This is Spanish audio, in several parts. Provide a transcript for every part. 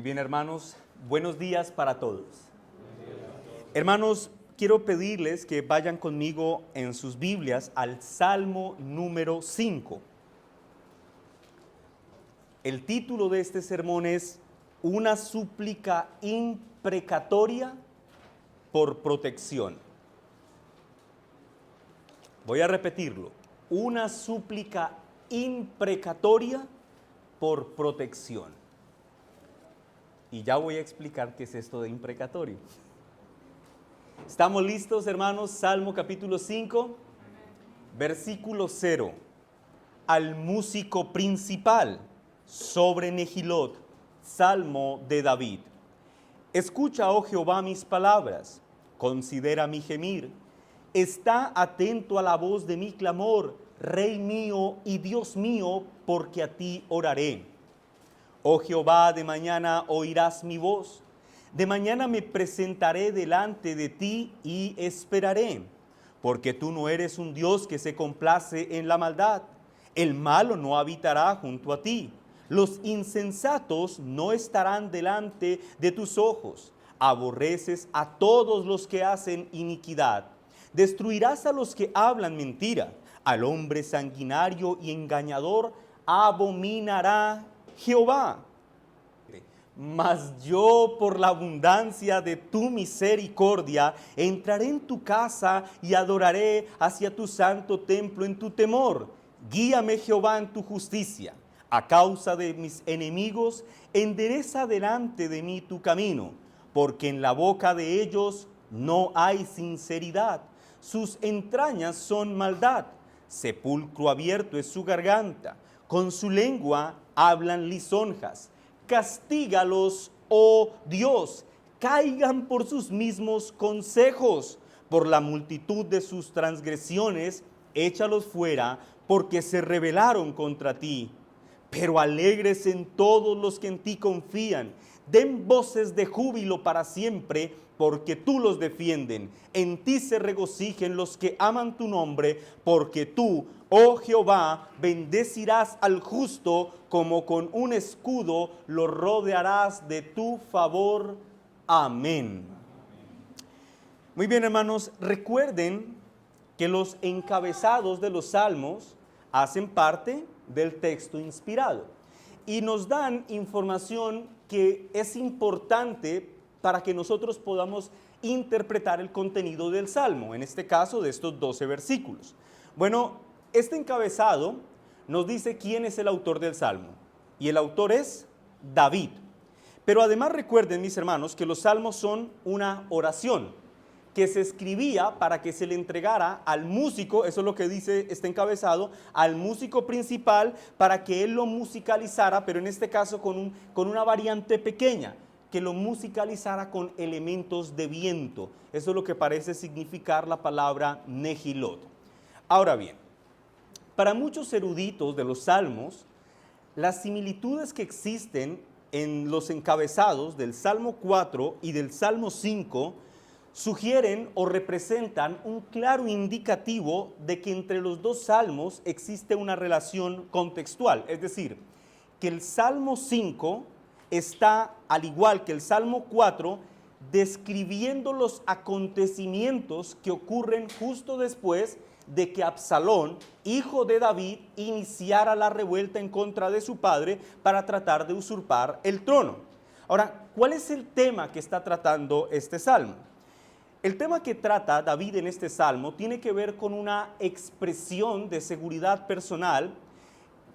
Muy bien, hermanos, buenos días para todos. Hermanos, quiero pedirles que vayan conmigo en sus Biblias al Salmo número 5. El título de este sermón es Una súplica imprecatoria por protección. Voy a repetirlo. Una súplica imprecatoria por protección. Y ya voy a explicar qué es esto de imprecatorio. ¿Estamos listos, hermanos? Salmo capítulo 5, versículo 0. Al músico principal sobre Nehilot, Salmo de David. Escucha, oh Jehová, mis palabras, considera mi gemir. Está atento a la voz de mi clamor, Rey mío y Dios mío, porque a ti oraré. Oh Jehová, de mañana oirás mi voz. De mañana me presentaré delante de ti y esperaré, porque tú no eres un Dios que se complace en la maldad. El malo no habitará junto a ti. Los insensatos no estarán delante de tus ojos. Aborreces a todos los que hacen iniquidad. Destruirás a los que hablan mentira. Al hombre sanguinario y engañador abominará Jehová. Mas yo, por la abundancia de tu misericordia, entraré en tu casa y adoraré hacia tu santo templo en tu temor. Guíame, Jehová, en tu justicia. A causa de mis enemigos, endereza delante de mí tu camino, porque en la boca de ellos no hay sinceridad. Sus entrañas son maldad. Sepulcro abierto es su garganta. Con su lengua hablan lisonjas. Castígalos, oh Dios, caigan por sus mismos consejos. Por la multitud de sus transgresiones, échalos fuera, porque se rebelaron contra ti. Pero alegres en todos los que en ti confían. Den voces de júbilo para siempre, porque tú los defienden. En ti se regocijen los que aman tu nombre, porque tú, oh Jehová, bendecirás al justo, como con un escudo lo rodearás de tu favor. Amén. Muy bien, hermanos, recuerden que los encabezados de los salmos hacen parte del texto inspirado y nos dan información que es importante para que nosotros podamos interpretar el contenido del salmo, en este caso de estos 12 versículos. Bueno, este encabezado nos dice quién es el autor del salmo, y el autor es David. Pero además recuerden, mis hermanos, que los salmos son una oración que se escribía para que se le entregara al músico, eso es lo que dice este encabezado, al músico principal para que él lo musicalizara, pero en este caso con una variante pequeña, que lo musicalizara con elementos de viento. Eso es lo que parece significar la palabra Nehilot. Ahora bien, para muchos eruditos de los salmos, las similitudes que existen en los encabezados del Salmo 4 y del Salmo 5 sugieren o representan un claro indicativo de que entre los dos salmos existe una relación contextual. Es decir, que el Salmo 5 está, al igual que el Salmo 4, describiendo los acontecimientos que ocurren justo después de que Absalón, hijo de David, iniciara la revuelta en contra de su padre para tratar de usurpar el trono. Ahora, ¿cuál es el tema que está tratando este salmo? El tema que trata David en este salmo tiene que ver con una expresión de seguridad personal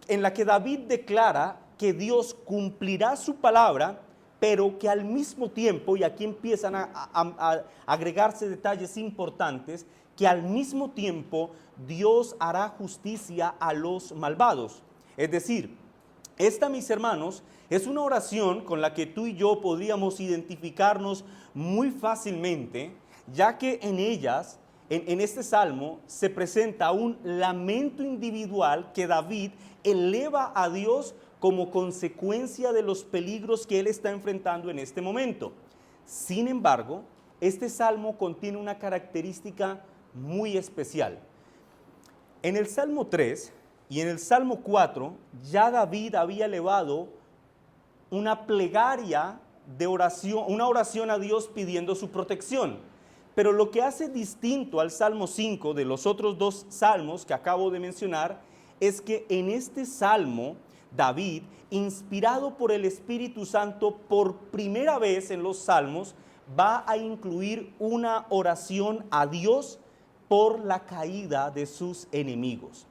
en la que David declara que Dios cumplirá su palabra, pero que al mismo tiempo, y aquí empiezan a agregarse detalles importantes, que al mismo tiempo Dios hará justicia a los malvados. Es decir, esta, mis hermanos, es una oración con la que tú y yo podríamos identificarnos muy fácilmente, ya que en ellas, en este salmo, se presenta un lamento individual que David eleva a Dios como consecuencia de los peligros que él está enfrentando en este momento. Sin embargo, este salmo contiene una característica muy especial. En el Salmo 3 y en el Salmo 4, ya David había elevado una plegaria de oración, una oración a Dios pidiendo su protección. Pero lo que hace distinto al Salmo 5 de los otros dos salmos que acabo de mencionar es que en este salmo David, inspirado por el Espíritu Santo, por primera vez en los salmos, va a incluir una oración a Dios por la caída de sus enemigos.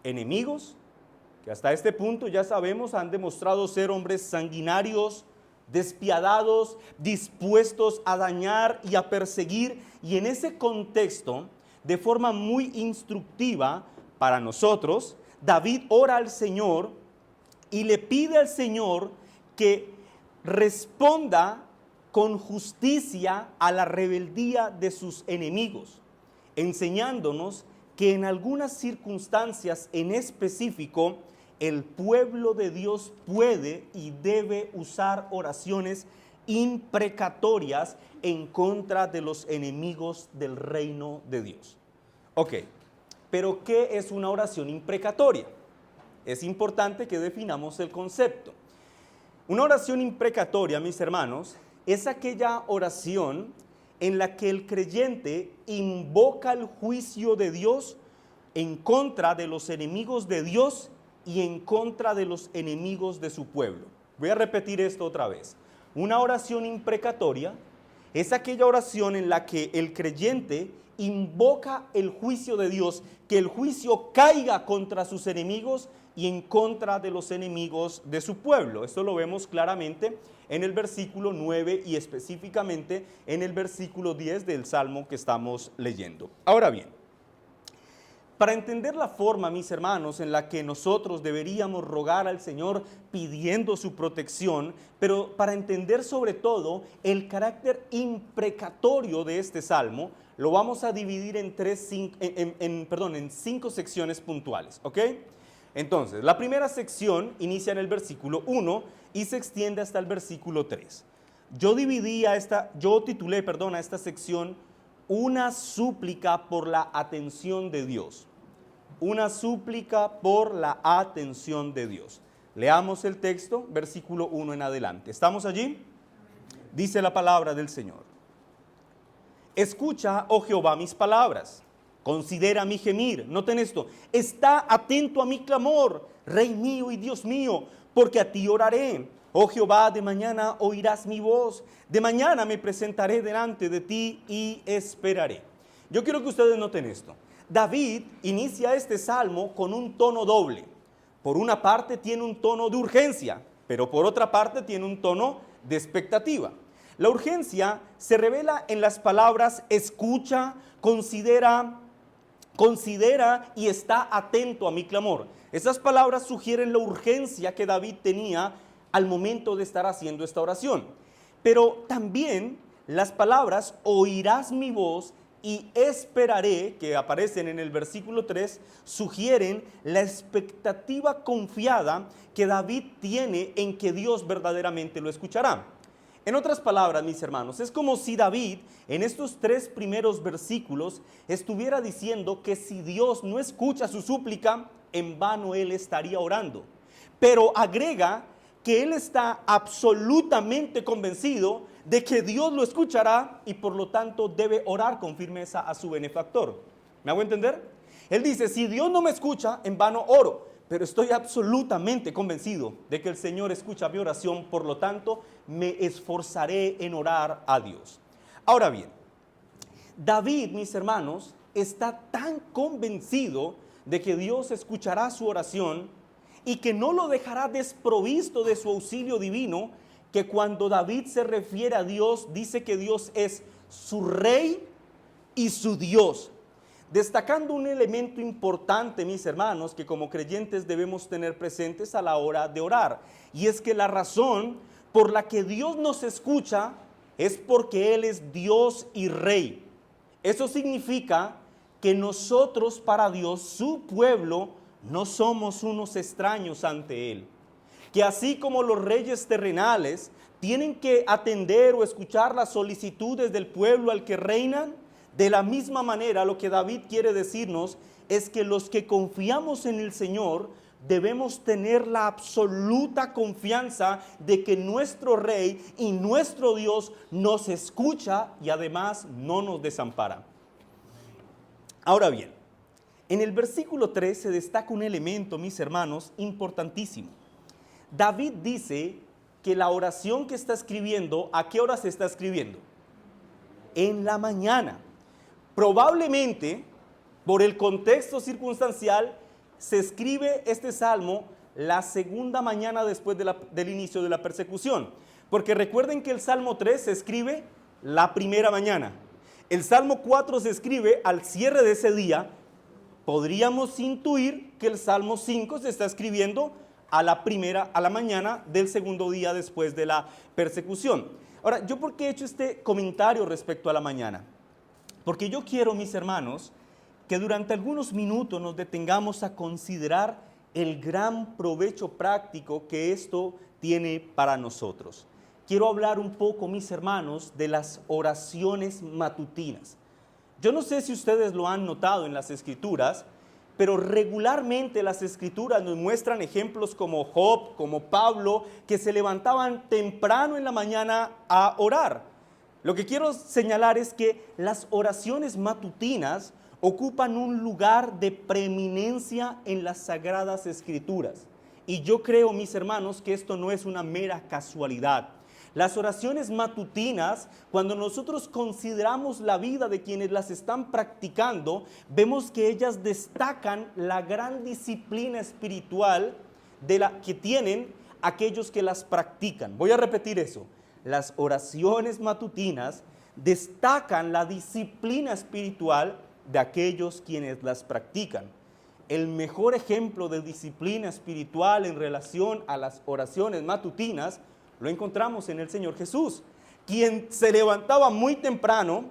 Enemigos que hasta este punto ya sabemos han demostrado ser hombres sanguinarios, despiadados, dispuestos a dañar y a perseguir. Y en ese contexto, de forma muy instructiva para nosotros, David ora al Señor y le pide al Señor que responda con justicia a la rebeldía de sus enemigos, enseñándonos que en algunas circunstancias en específico, el pueblo de Dios puede y debe usar oraciones imprecatorias en contra de los enemigos del reino de Dios. Ok, pero ¿qué es una oración imprecatoria? Es importante que definamos el concepto. Una oración imprecatoria, mis hermanos, es aquella oración en la que el creyente invoca el juicio de Dios en contra de los enemigos de Dios y en contra de los enemigos de su pueblo. Voy a repetir esto otra vez. Una oración imprecatoria es aquella oración en la que el creyente invoca el juicio de Dios, que el juicio caiga contra sus enemigos y en contra de los enemigos de su pueblo. Esto lo vemos claramente en el versículo 9 y específicamente en el versículo 10 del Salmo que estamos leyendo. Ahora bien, para entender la forma, mis hermanos, en la que nosotros deberíamos rogar al Señor pidiendo su protección, pero para entender sobre todo el carácter imprecatorio de este salmo, lo vamos a dividir en cinco secciones puntuales, ¿ok? Entonces, la primera sección inicia en el versículo 1 y se extiende hasta el versículo 3. Yo titulé a esta sección una súplica por la atención de Dios. Una súplica por la atención de Dios. Leamos el texto, versículo 1 en adelante. ¿Estamos allí? Dice la palabra del Señor. Escucha, oh Jehová, mis palabras. Considera mi gemir. Noten esto. Está atento a mi clamor, Rey mío y Dios mío, porque a ti oraré. Oh Jehová, de mañana oirás mi voz. De mañana me presentaré delante de ti y esperaré. Yo quiero que ustedes noten esto. David inicia este salmo con un tono doble. Por una parte tiene un tono de urgencia, pero por otra parte tiene un tono de expectativa. La urgencia se revela en las palabras escucha, considera y está atento a mi clamor. Esas palabras sugieren la urgencia que David tenía al momento de estar haciendo esta oración. Pero también las palabras oirás mi voz y esperaré, que aparecen en el versículo 3, sugieren la expectativa confiada que David tiene en que Dios verdaderamente lo escuchará. En otras palabras, mis hermanos, es como si David en estos 3 primeros versículos estuviera diciendo que si Dios no escucha su súplica, en vano él estaría orando. Pero agrega que él está absolutamente convencido de que Dios lo escuchará y por lo tanto debe orar con firmeza a su benefactor. ¿Me hago entender? Él dice, si Dios no me escucha, en vano oro, pero estoy absolutamente convencido de que el Señor escucha mi oración, por lo tanto me esforzaré en orar a Dios. Ahora bien, David, mis hermanos, está tan convencido de que Dios escuchará su oración y que no lo dejará desprovisto de su auxilio divino, que cuando David se refiere a Dios, dice que Dios es su rey y su Dios. Destacando un elemento importante, mis hermanos, que como creyentes debemos tener presentes a la hora de orar. Y es que la razón por la que Dios nos escucha es porque Él es Dios y Rey. Eso significa que nosotros para Dios, su pueblo, no somos unos extraños ante Él. Que así como los reyes terrenales tienen que atender o escuchar las solicitudes del pueblo al que reinan, de la misma manera lo que David quiere decirnos es que los que confiamos en el Señor debemos tener la absoluta confianza de que nuestro Rey y nuestro Dios nos escucha y además no nos desampara. Ahora bien, en el versículo 3 se destaca un elemento, mis hermanos, importantísimo. David dice que la oración que está escribiendo, ¿a qué hora se está escribiendo? En la mañana. Probablemente, por el contexto circunstancial, se escribe este salmo la segunda mañana después del inicio de la persecución. Porque recuerden que el Salmo 3 se escribe la primera mañana. El Salmo 4 se escribe al cierre de ese día. Podríamos intuir que el Salmo 5 se está escribiendo a la mañana del segundo día después de la persecución. Ahora, ¿yo por qué he hecho este comentario respecto a la mañana? Porque yo quiero, mis hermanos, que durante algunos minutos nos detengamos a considerar el gran provecho práctico que esto tiene para nosotros. Quiero hablar un poco, mis hermanos, de las oraciones matutinas. Yo no sé si ustedes lo han notado en las Escrituras, pero regularmente las Escrituras nos muestran ejemplos como Job, como Pablo, que se levantaban temprano en la mañana a orar. Lo que quiero señalar es que las oraciones matutinas ocupan un lugar de preeminencia en las Sagradas Escrituras. Y yo creo, mis hermanos, que esto no es una mera casualidad. Las oraciones matutinas, cuando nosotros consideramos la vida de quienes las están practicando, vemos que ellas destacan la gran disciplina espiritual que tienen aquellos que las practican. Voy a repetir eso. Las oraciones matutinas destacan la disciplina espiritual de aquellos quienes las practican. El mejor ejemplo de disciplina espiritual en relación a las oraciones matutinas lo encontramos en el Señor Jesús, quien se levantaba muy temprano,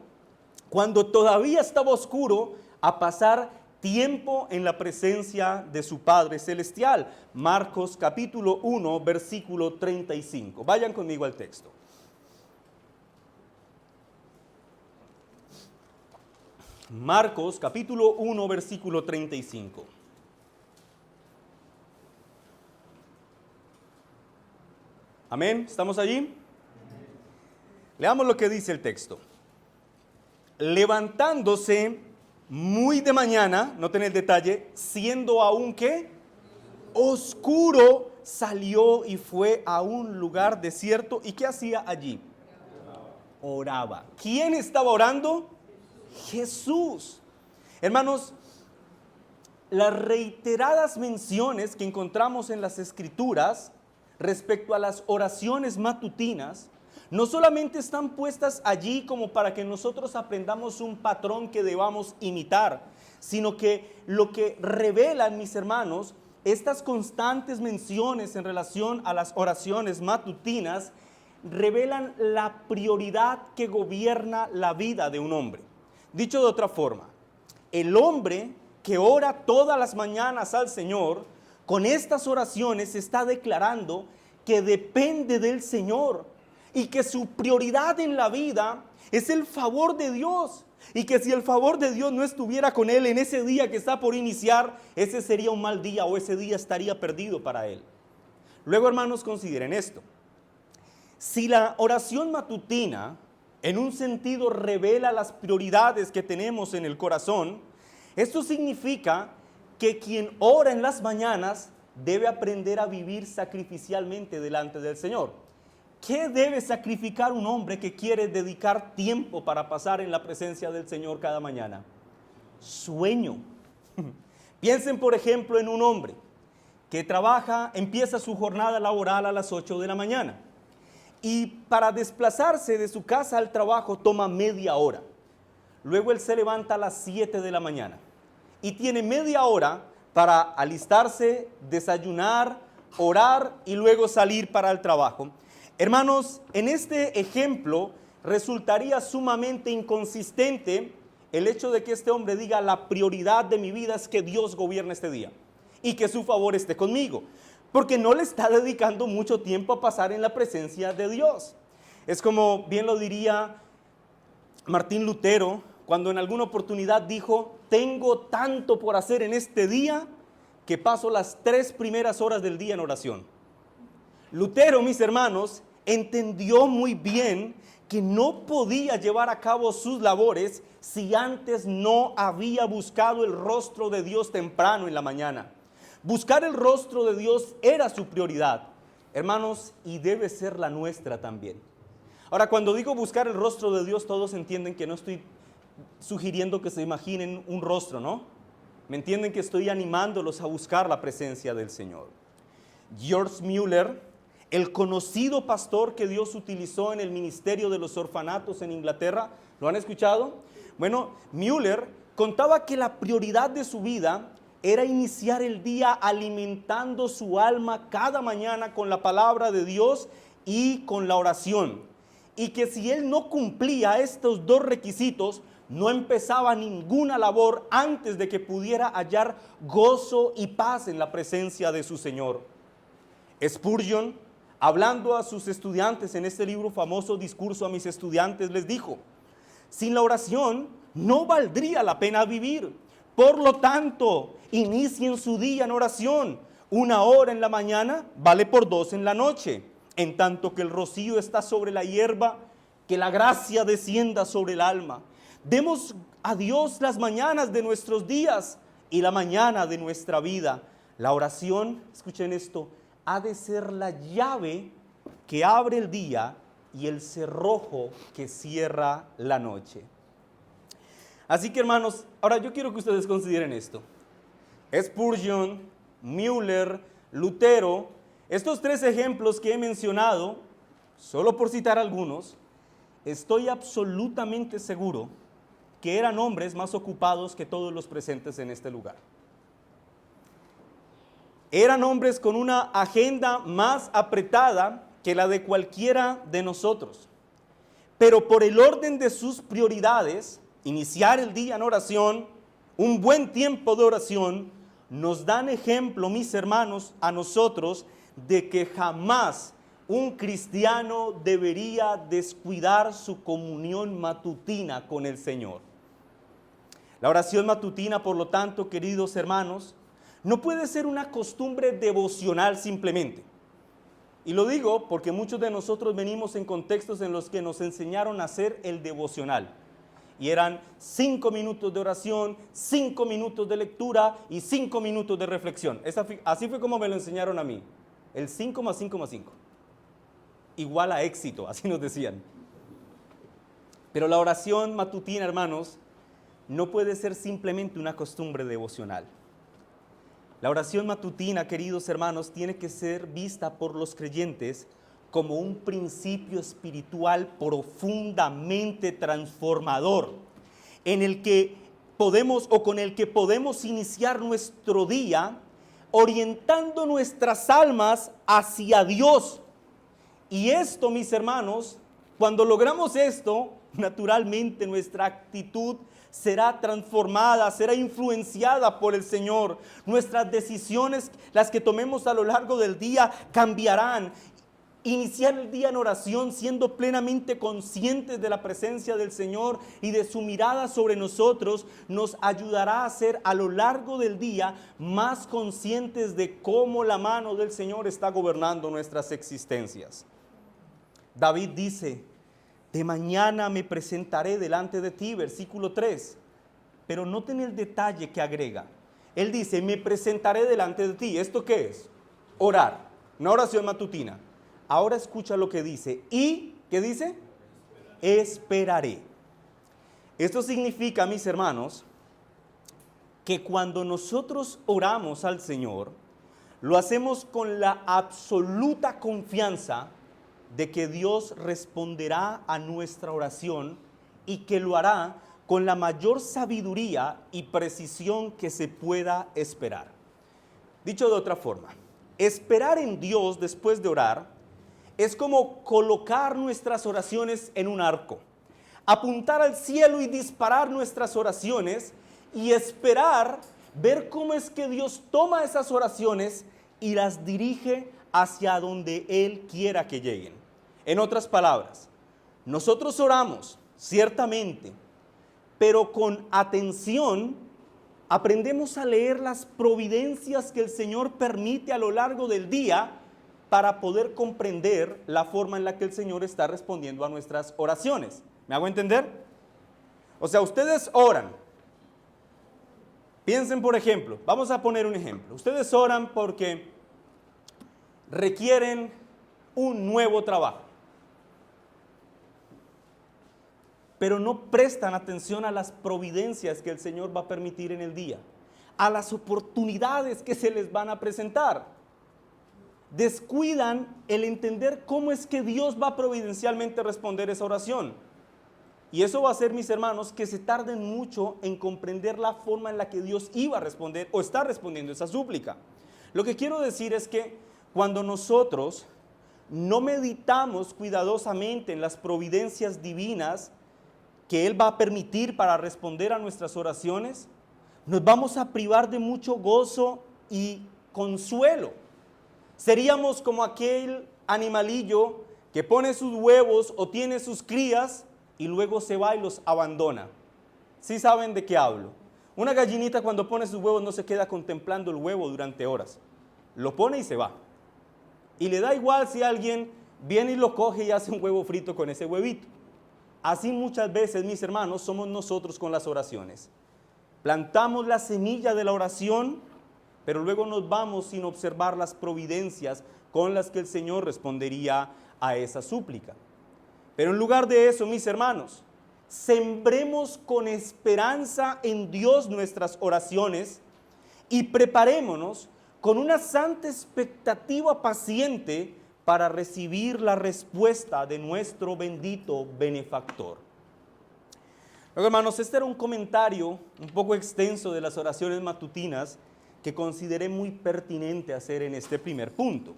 cuando todavía estaba oscuro, a pasar tiempo en la presencia de su Padre Celestial. Marcos capítulo 1, versículo 35. Vayan conmigo al texto. Marcos capítulo 1, versículo 35. Amén, ¿estamos allí? Leamos lo que dice el texto. Levantándose muy de mañana, noten el detalle, siendo aún ¿qué? Oscuro, salió y fue a un lugar desierto. ¿Y qué hacía allí? Oraba. ¿Quién estaba orando? Jesús. Hermanos, las reiteradas menciones que encontramos en las Escrituras respecto a las oraciones matutinas, no solamente están puestas allí como para que nosotros aprendamos un patrón que debamos imitar, sino que lo que revelan, mis hermanos, estas constantes menciones en relación a las oraciones matutinas, revelan la prioridad que gobierna la vida de un hombre. Dicho de otra forma, el hombre que ora todas las mañanas al Señor, con estas oraciones está declarando que depende del Señor y que su prioridad en la vida es el favor de Dios, y que si el favor de Dios no estuviera con él en ese día que está por iniciar, ese sería un mal día o ese día estaría perdido para él. Luego, hermanos, consideren esto. Si la oración matutina en un sentido revela las prioridades que tenemos en el corazón, esto significa que quien ora en las mañanas debe aprender a vivir sacrificialmente delante del Señor. ¿Qué debe sacrificar un hombre que quiere dedicar tiempo para pasar en la presencia del Señor cada mañana? Sueño. Piensen, por ejemplo, en un hombre que empieza su jornada laboral a las 8 de la mañana y para desplazarse de su casa al trabajo toma media hora. Luego él se levanta a las 7 de la mañana y tiene media hora para alistarse, desayunar, orar y luego salir para el trabajo. Hermanos, en este ejemplo resultaría sumamente inconsistente el hecho de que este hombre diga: la prioridad de mi vida es que Dios gobierne este día y que su favor esté conmigo, porque no le está dedicando mucho tiempo a pasar en la presencia de Dios. Es como bien lo diría Martín Lutero, cuando en alguna oportunidad dijo: tengo tanto por hacer en este día que paso las 3 primeras horas del día en oración. Lutero, mis hermanos, entendió muy bien que no podía llevar a cabo sus labores si antes no había buscado el rostro de Dios temprano en la mañana. Buscar el rostro de Dios era su prioridad, hermanos, y debe ser la nuestra también. Ahora, cuando digo buscar el rostro de Dios, todos entienden que no estoy sugiriendo que se imaginen un rostro, ¿no? ¿Me entienden que estoy animándolos a buscar la presencia del Señor? George Mueller, el conocido pastor que Dios utilizó en el ministerio de los orfanatos en Inglaterra, ¿lo han escuchado? Bueno, Mueller contaba que la prioridad de su vida era iniciar el día alimentando su alma cada mañana con la palabra de Dios y con la oración. Y que si él no cumplía estos 2 requisitos, no empezaba ninguna labor antes de que pudiera hallar gozo y paz en la presencia de su Señor. Spurgeon, hablando a sus estudiantes en este libro famoso, Discurso a mis estudiantes, les dijo: sin la oración no valdría la pena vivir. Por lo tanto, inicien su día en oración. 1 hora en la mañana vale por 2 en la noche. En tanto que el rocío está sobre la hierba, que la gracia descienda sobre el alma. Demos a Dios las mañanas de nuestros días y la mañana de nuestra vida. La oración, escuchen esto, ha de ser la llave que abre el día y el cerrojo que cierra la noche. Así que, hermanos, ahora yo quiero que ustedes consideren esto. Spurgeon, Mueller, Lutero, estos 3 ejemplos que he mencionado, solo por citar algunos, estoy absolutamente seguro que eran hombres más ocupados que todos los presentes en este lugar. Eran hombres con una agenda más apretada que la de cualquiera de nosotros. Pero por el orden de sus prioridades, iniciar el día en oración, un buen tiempo de oración, nos dan ejemplo, mis hermanos, a nosotros, de que jamás un cristiano debería descuidar su comunión matutina con el Señor. La oración matutina, por lo tanto, queridos hermanos, no puede ser una costumbre devocional simplemente. Y lo digo porque muchos de nosotros venimos en contextos en los que nos enseñaron a hacer el devocional. Y eran 5 minutos de oración, 5 minutos de lectura y 5 minutos de reflexión. Así fue como me lo enseñaron a mí. El 5 más 5 más 5. Igual a éxito, así nos decían. Pero la oración matutina, hermanos, no puede ser simplemente una costumbre devocional. La oración matutina, queridos hermanos, tiene que ser vista por los creyentes como un principio espiritual profundamente transformador, en el que podemos o con el que podemos iniciar nuestro día orientando nuestras almas hacia Dios. Y esto, mis hermanos, cuando logramos esto, naturalmente nuestra actitud será transformada, será influenciada por el Señor. Nuestras decisiones, las que tomemos a lo largo del día, cambiarán. Iniciar el día en oración siendo plenamente conscientes de la presencia del Señor y de su mirada sobre nosotros nos ayudará a ser a lo largo del día más conscientes de cómo la mano del Señor está gobernando nuestras existencias. David dice: de mañana me presentaré delante de ti, versículo 3. Pero noten el detalle que agrega. Él dice: me presentaré delante de ti. ¿Esto qué es? Orar, una oración matutina. Ahora escucha lo que dice. ¿Y qué dice? Esperaré. Esto significa, mis hermanos, que cuando nosotros oramos al Señor, lo hacemos con la absoluta confianza de que Dios responderá a nuestra oración y que lo hará con la mayor sabiduría y precisión que se pueda esperar. Dicho de otra forma, esperar en Dios después de orar es como colocar nuestras oraciones en un arco, apuntar al cielo y disparar nuestras oraciones y esperar ver cómo es que Dios toma esas oraciones y las dirige hacia donde Él quiera que lleguen. En otras palabras, nosotros oramos, ciertamente, pero con atención aprendemos a leer las providencias que el Señor permite a lo largo del día para poder comprender la forma en la que el Señor está respondiendo a nuestras oraciones. ¿Me hago entender? O sea, ustedes oran. Piensen, por ejemplo, vamos a poner un ejemplo. Ustedes oran porque requieren un nuevo trabajo, pero no prestan atención a las providencias que el Señor va a permitir en el día, a las oportunidades que se les van a presentar. Descuidan el entender cómo es que Dios va a providencialmente responder esa oración. Y eso va a hacer, mis hermanos, que se tarden mucho en comprender la forma en la que Dios iba a responder o está respondiendo esa súplica. Lo que quiero decir es que cuando nosotros no meditamos cuidadosamente en las providencias divinas que Él va a permitir para responder a nuestras oraciones, nos vamos a privar de mucho gozo y consuelo. Seríamos como aquel animalillo que pone sus huevos o tiene sus crías y luego se va y los abandona. ¿Sí saben de qué hablo? Una gallinita cuando pone sus huevos no se queda contemplando el huevo durante horas. Lo pone y se va. Y le da igual si alguien viene y lo coge y hace un huevo frito con ese huevito. Así muchas veces, mis hermanos, somos nosotros con las oraciones. Plantamos la semilla de la oración, pero luego nos vamos sin observar las providencias con las que el Señor respondería a esa súplica. Pero en lugar de eso, mis hermanos, sembremos con esperanza en Dios nuestras oraciones y preparémonos con una santa expectativa paciente para recibir la respuesta de nuestro bendito benefactor. Luego, hermanos, este era un comentario un poco extenso de las oraciones matutinas que consideré muy pertinente hacer en este primer punto.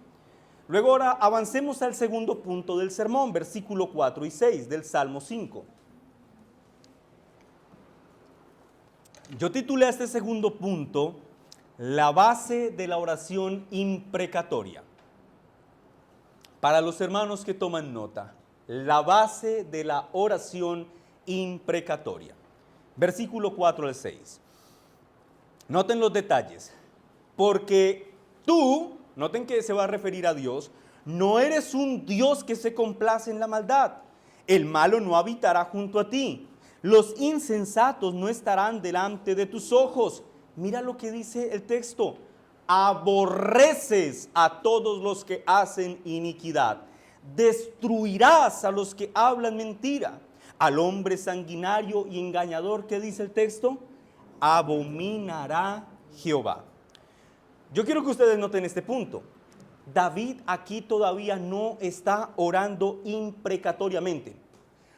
Luego ahora avancemos al segundo punto del sermón, versículo 4 y 6 del Salmo 5. Yo titulé a este segundo punto, la base de la oración imprecatoria. Para los hermanos que toman nota, la base de la oración imprecatoria. Versículo 4 al 6. Noten los detalles, porque tú, noten que se va a referir a Dios, no eres un Dios que se complace en la maldad. El malo no habitará junto a ti. Los insensatos no estarán delante de tus ojos. Mira lo que dice el texto. Aborreces a todos los que hacen iniquidad. Destruirás a los que hablan mentira. Al hombre sanguinario y engañador, ¿qué dice el texto? Abominará Jehová. Yo quiero que ustedes noten este punto. David aquí todavía no está orando imprecatoriamente.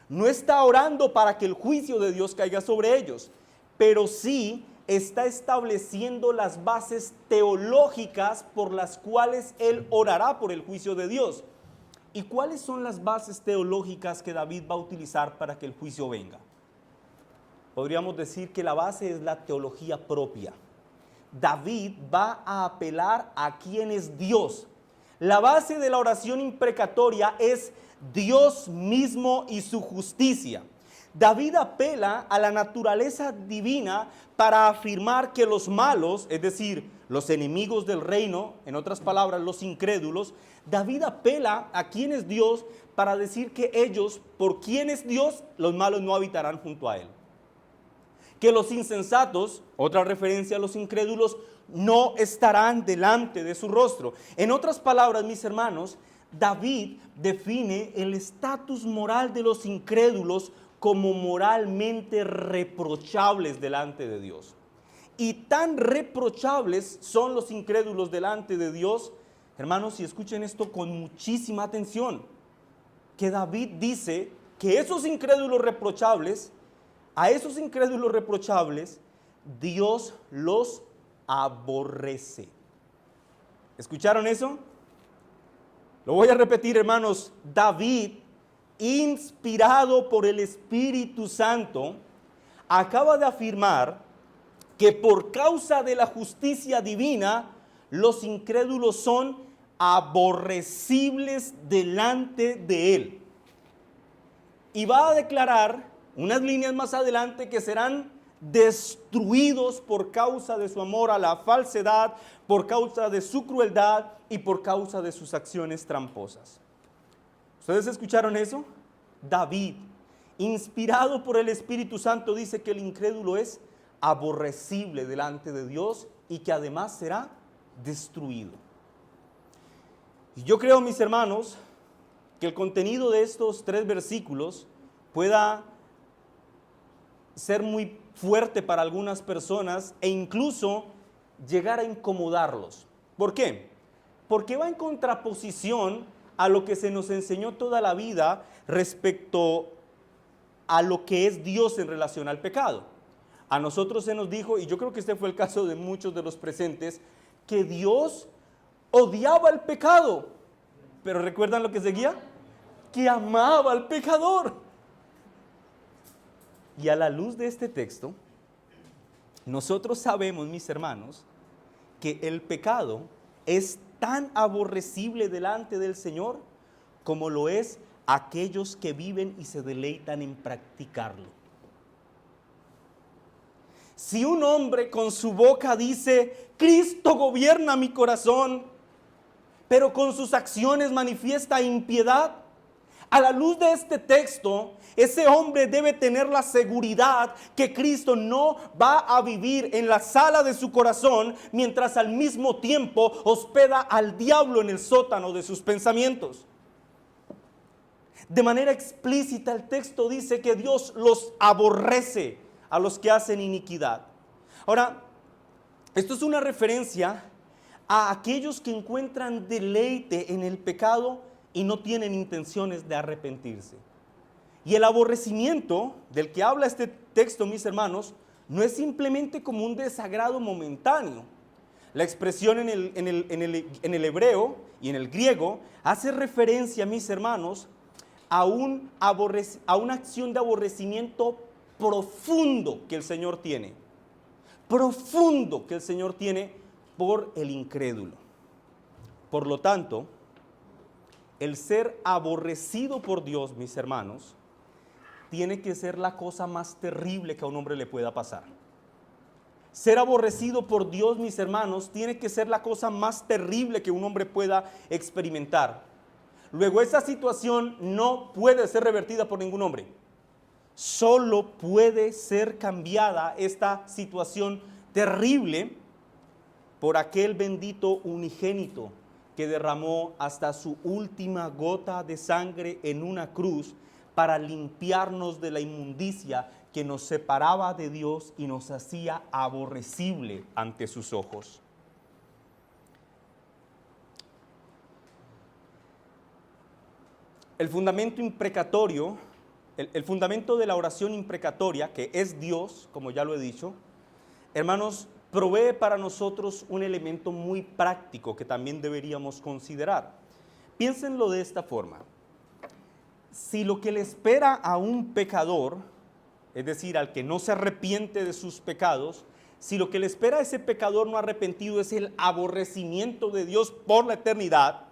No está orando para que el juicio de Dios caiga sobre ellos, pero sí está estableciendo las bases teológicas por las cuales él orará por el juicio de Dios. ¿Y cuáles son las bases teológicas que David va a utilizar para que el juicio venga? Podríamos decir que la base es la teología propia. David va a apelar a quién es Dios. La base de la oración imprecatoria es Dios mismo y su justicia. David apela a la naturaleza divina para afirmar que los malos, es decir, los enemigos del reino, en otras palabras, los incrédulos, David apela a quién es Dios para decir que ellos, por quién es Dios, los malos no habitarán junto a él. Que los insensatos, otra referencia a los incrédulos, no estarán delante de su rostro. En otras palabras, mis hermanos, David define el estatus moral de los incrédulos como moralmente reprochables delante de Dios. Y tan reprochables son los incrédulos delante de Dios, hermanos, y escuchen esto con muchísima atención, que David dice que esos incrédulos reprochables, a esos incrédulos reprochables, Dios los aborrece. ¿Escucharon eso? Lo voy a repetir, hermanos. David, inspirado por el Espíritu Santo, acaba de afirmar que por causa de la justicia divina, los incrédulos son aborrecibles delante de él. Y va a declarar unas líneas más adelante que serán destruidos por causa de su amor a la falsedad, por causa de su crueldad y por causa de sus acciones tramposas. ¿Ustedes escucharon eso? David, inspirado por el Espíritu Santo, dice que el incrédulo es aborrecible delante de Dios y que además será destruido. Y yo creo, mis hermanos, que el contenido de estos 3 versículos pueda ser muy fuerte para algunas personas e incluso llegar a incomodarlos. ¿Por qué? Porque va en contraposición a lo que se nos enseñó toda la vida respecto a lo que es Dios en relación al pecado. A nosotros se nos dijo, y yo creo que este fue el caso de muchos de los presentes, que Dios odiaba el pecado. Pero ¿recuerdan lo que seguía? Que amaba al pecador. Y a la luz de este texto, nosotros sabemos, mis hermanos, que el pecado es tan aborrecible delante del Señor como lo es aquellos que viven y se deleitan en practicarlo. Si un hombre con su boca dice, Cristo gobierna mi corazón, pero con sus acciones manifiesta impiedad, a la luz de este texto, ese hombre debe tener la seguridad que Cristo no va a vivir en la sala de su corazón, mientras al mismo tiempo hospeda al diablo en el sótano de sus pensamientos. De manera explícita el texto dice que Dios los aborrece a los que hacen iniquidad. Ahora, esto es una referencia a aquellos que encuentran deleite en el pecado y no tienen intenciones de arrepentirse. Y el aborrecimiento del que habla este texto, mis hermanos, no es simplemente como un desagrado momentáneo. La expresión en el hebreo y en el griego hace referencia, mis hermanos, a una acción de aborrecimiento profundo que el Señor tiene. Profundo que el Señor tiene por el incrédulo. Por lo tanto, el ser aborrecido por Dios, mis hermanos, tiene que ser la cosa más terrible que a un hombre le pueda pasar. Ser aborrecido por Dios, mis hermanos, tiene que ser la cosa más terrible que un hombre pueda experimentar. Luego, esa situación no puede ser revertida por ningún hombre. Solo puede ser cambiada esta situación terrible por aquel bendito unigénito que derramó hasta su última gota de sangre en una cruz para limpiarnos de la inmundicia que nos separaba de Dios y nos hacía aborrecible ante sus ojos. El fundamento imprecatorio, el fundamento de la oración imprecatoria, que es Dios, como ya lo he dicho, hermanos, provee para nosotros un elemento muy práctico que también deberíamos considerar. Piénsenlo de esta forma. Si lo que le espera a un pecador, es decir, al que no se arrepiente de sus pecados, si lo que le espera a ese pecador no arrepentido es el aborrecimiento de Dios por la eternidad,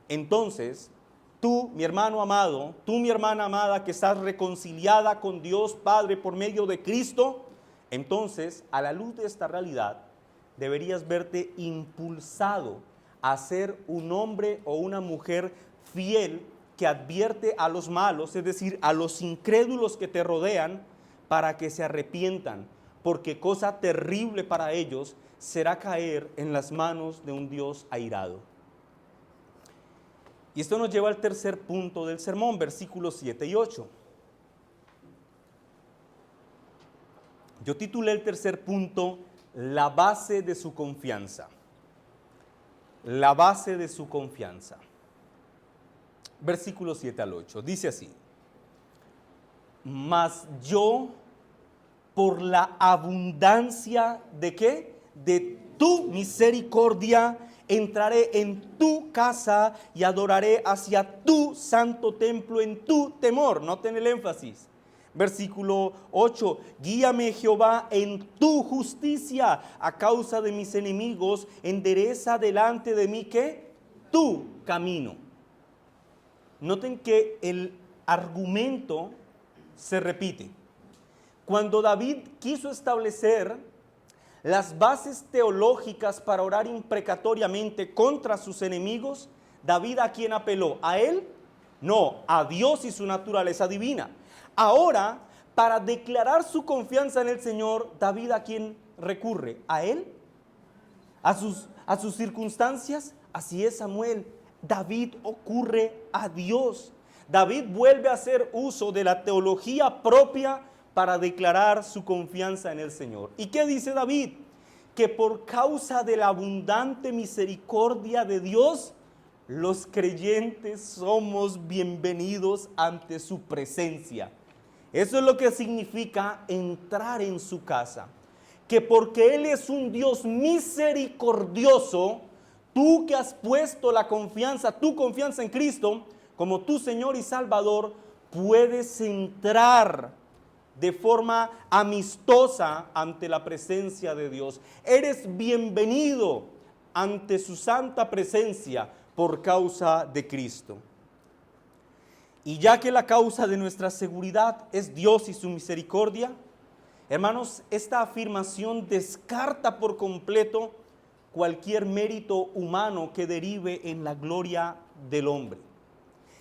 entonces tú, mi hermano amado, tú, mi hermana amada, que estás reconciliada con Dios Padre por medio de Cristo, entonces, a la luz de esta realidad, deberías verte impulsado a ser un hombre o una mujer fiel que advierte a los malos, es decir, a los incrédulos que te rodean, para que se arrepientan, porque cosa terrible para ellos será caer en las manos de un Dios airado. Y esto nos lleva al tercer punto del sermón, versículos 7 y 8. Yo titulé el tercer punto, la base de su confianza. La base de su confianza. Versículos 7 al 8. Dice así: mas yo, por la abundancia ¿de qué? De tu misericordia, entraré en tu casa y adoraré hacia tu santo templo en tu temor. Noten el énfasis. Versículo 8, guíame Jehová en tu justicia, a causa de mis enemigos, endereza delante de mí, ¿qué? Tu camino. Noten que el argumento se repite. Cuando David quiso establecer las bases teológicas para orar imprecatoriamente contra sus enemigos, David, ¿a quién apeló? ¿A él? No, a Dios y su naturaleza divina. Ahora, para declarar su confianza en el Señor, David, ¿a quién recurre? ¿A él? ¿A sus circunstancias? Así es, Samuel. David ocurre a Dios. David vuelve a hacer uso de la teología propia para declarar su confianza en el Señor. ¿Y qué dice David? Que por causa de la abundante misericordia de Dios, los creyentes somos bienvenidos ante su presencia. Eso es lo que significa entrar en su casa. Que porque Él es un Dios misericordioso, tú que has puesto tu confianza en Cristo como tu Señor y Salvador, puedes entrar de forma amistosa ante la presencia de Dios. Eres bienvenido ante su santa presencia por causa de Cristo. Y ya que la causa de nuestra seguridad es Dios y su misericordia, hermanos, esta afirmación descarta por completo cualquier mérito humano que derive en la gloria del hombre.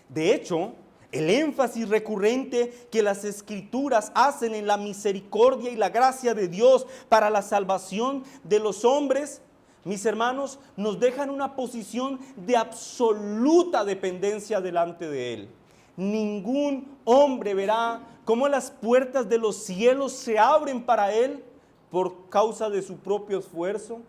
De hecho, el énfasis recurrente que las Escrituras hacen en la misericordia y la gracia de Dios para la salvación de los hombres, mis hermanos, nos dejan una posición de absoluta dependencia delante de Él. Ningún hombre verá cómo las puertas de los cielos se abren para Él por causa de su propio esfuerzo,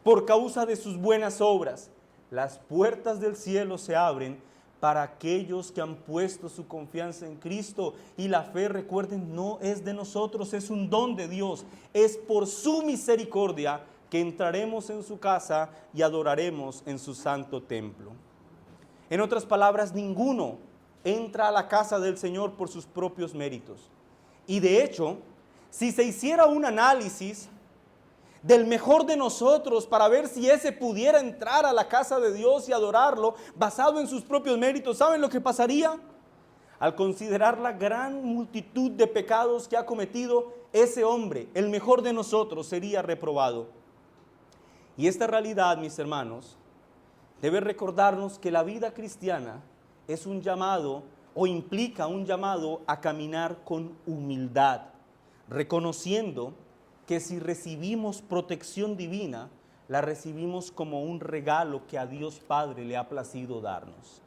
por causa de sus buenas obras. Las puertas del cielo se abren para aquellos que han puesto su confianza en Cristo. Y la fe, recuerden, no es de nosotros, es un don de Dios. Es por su misericordia que entraremos en su casa y adoraremos en su santo templo. En otras palabras, ninguno entra a la casa del Señor por sus propios méritos. Y de hecho, si se hiciera un análisis del mejor de nosotros para ver si ese pudiera entrar a la casa de Dios y adorarlo basado en sus propios méritos, ¿saben lo que pasaría? Al considerar la gran multitud de pecados que ha cometido, ese hombre, el mejor de nosotros, sería reprobado. Y esta realidad, mis hermanos, debe recordarnos que la vida cristiana es un llamado o implica un llamado a caminar con humildad, reconociendo que si recibimos protección divina, la recibimos como un regalo que a Dios Padre le ha placido darnos.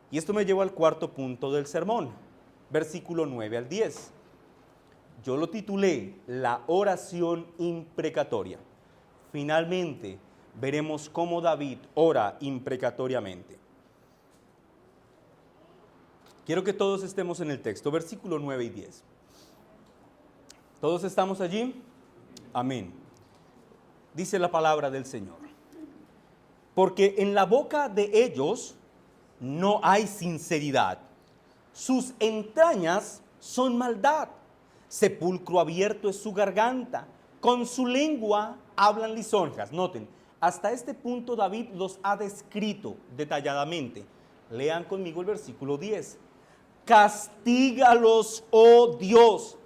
Y esto me lleva al cuarto punto del sermón, versículo 9 al 10. Yo lo titulé La oración imprecatoria. Finalmente veremos cómo David ora imprecatoriamente. Quiero que todos estemos en el texto, versículo 9 y 10. ¿Todos estamos allí? Amén. Dice la palabra del Señor. Porque en la boca de ellos no hay sinceridad. Sus entrañas son maldad. Sepulcro abierto es su garganta. Con su lengua hablan lisonjas. Noten, hasta este punto David los ha descrito detalladamente. Lean conmigo el versículo 10. Castígalos, oh Dios.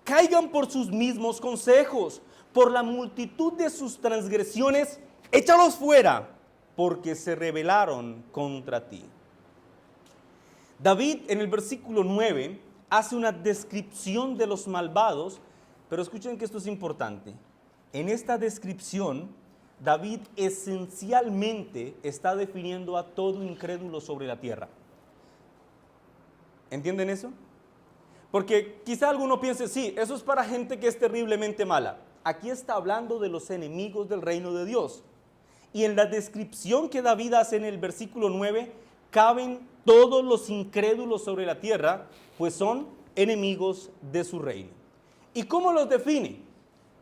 Caigan por sus mismos consejos, por la multitud de sus transgresiones, échalos fuera, porque se rebelaron contra ti. David en el versículo 9 hace una descripción de los malvados, pero escuchen que esto es importante. En esta descripción, David esencialmente está definiendo a todo incrédulo sobre la tierra. ¿Entienden eso? Porque quizá alguno piense, sí, eso es para gente que es terriblemente mala. Aquí está hablando de los enemigos del reino de Dios. Y en la descripción que David hace en el versículo 9, caben todos los incrédulos sobre la tierra, pues son enemigos de su reino. ¿Y cómo los define?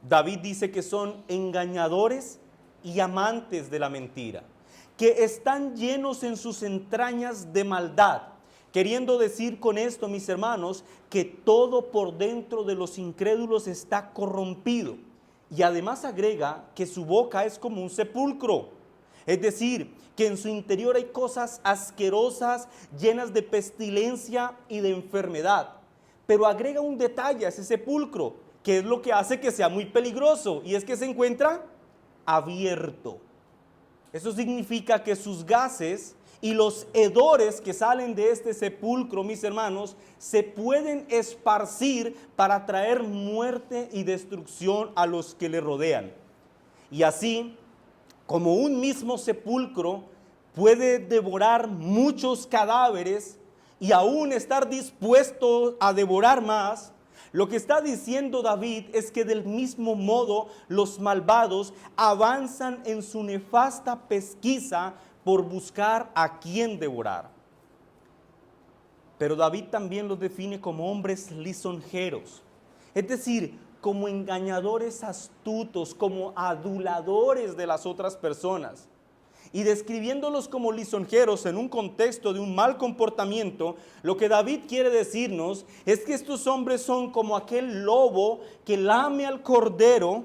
David dice que son engañadores y amantes de la mentira, que están llenos en sus entrañas de maldad. Queriendo decir con esto, mis hermanos, que todo por dentro de los incrédulos está corrompido. Y además agrega que su boca es como un sepulcro. Es decir, que en su interior hay cosas asquerosas, llenas de pestilencia y de enfermedad. pero agrega un detalle a ese sepulcro, que es lo que hace que sea muy peligroso, y es que se encuentra abierto. Eso significa que sus gases y los hedores que salen de este sepulcro, mis hermanos, se pueden esparcir para traer muerte y destrucción a los que le rodean. Y así, como un mismo sepulcro puede devorar muchos cadáveres y aún estar dispuesto a devorar más, lo que está diciendo David es que del mismo modo los malvados avanzan en su nefasta pesquisa por buscar a quién devorar. Pero David también los define como hombres lisonjeros, es decir, como engañadores astutos, como aduladores de las otras personas. Y describiéndolos como lisonjeros en un contexto de un mal comportamiento, lo que David quiere decirnos es que estos hombres son como aquel lobo que lame al cordero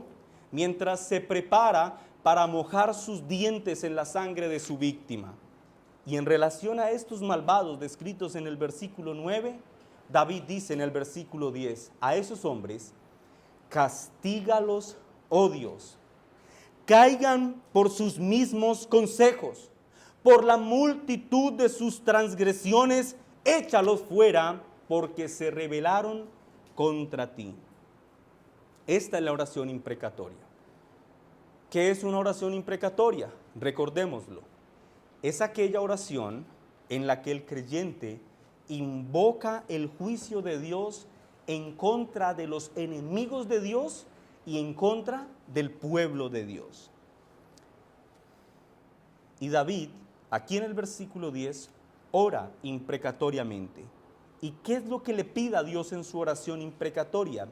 mientras se prepara para mojar sus dientes en la sangre de su víctima. Y en relación a estos malvados descritos en el versículo 9, David dice en el versículo 10, a esos hombres, castígalos, oh Dios, caigan por sus mismos consejos, por la multitud de sus transgresiones, échalos fuera, porque se rebelaron contra ti. Esta es la oración imprecatoria. ¿Qué es una oración imprecatoria? Recordémoslo. Es aquella oración en la que el creyente invoca el juicio de Dios en contra de los enemigos de Dios y en contra del pueblo de Dios. Y David, aquí en el versículo 10, ora imprecatoriamente. ¿Y qué es lo que le pide a Dios en su oración imprecatoria?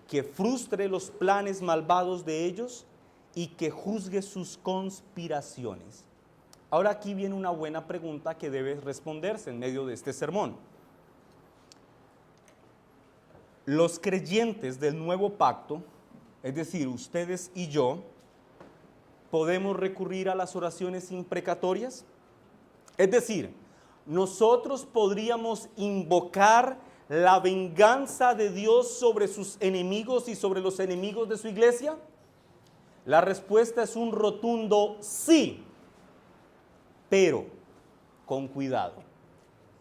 Que frustre los planes malvados de ellos y que juzgue sus conspiraciones. Ahora aquí viene una buena pregunta que debe responderse en medio de este sermón. Los creyentes del nuevo pacto, es decir, ustedes y yo, ¿podemos recurrir a las oraciones imprecatorias? Es decir, nosotros podríamos invocar la venganza de Dios sobre sus enemigos y sobre los enemigos de su iglesia. La respuesta es un rotundo sí, pero con cuidado.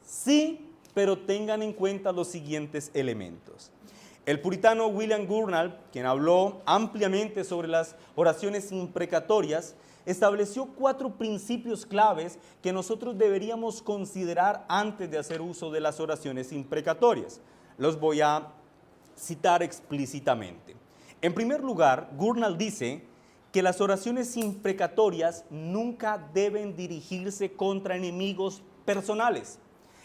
Sí, pero tengan en cuenta los siguientes elementos. El puritano William Gurnall, quien habló ampliamente sobre las oraciones imprecatorias, estableció 4 principios claves que nosotros deberíamos considerar antes de hacer uso de las oraciones imprecatorias. Los voy a citar explícitamente. En primer lugar, Gurnall dice que las oraciones imprecatorias nunca deben dirigirse contra enemigos personales.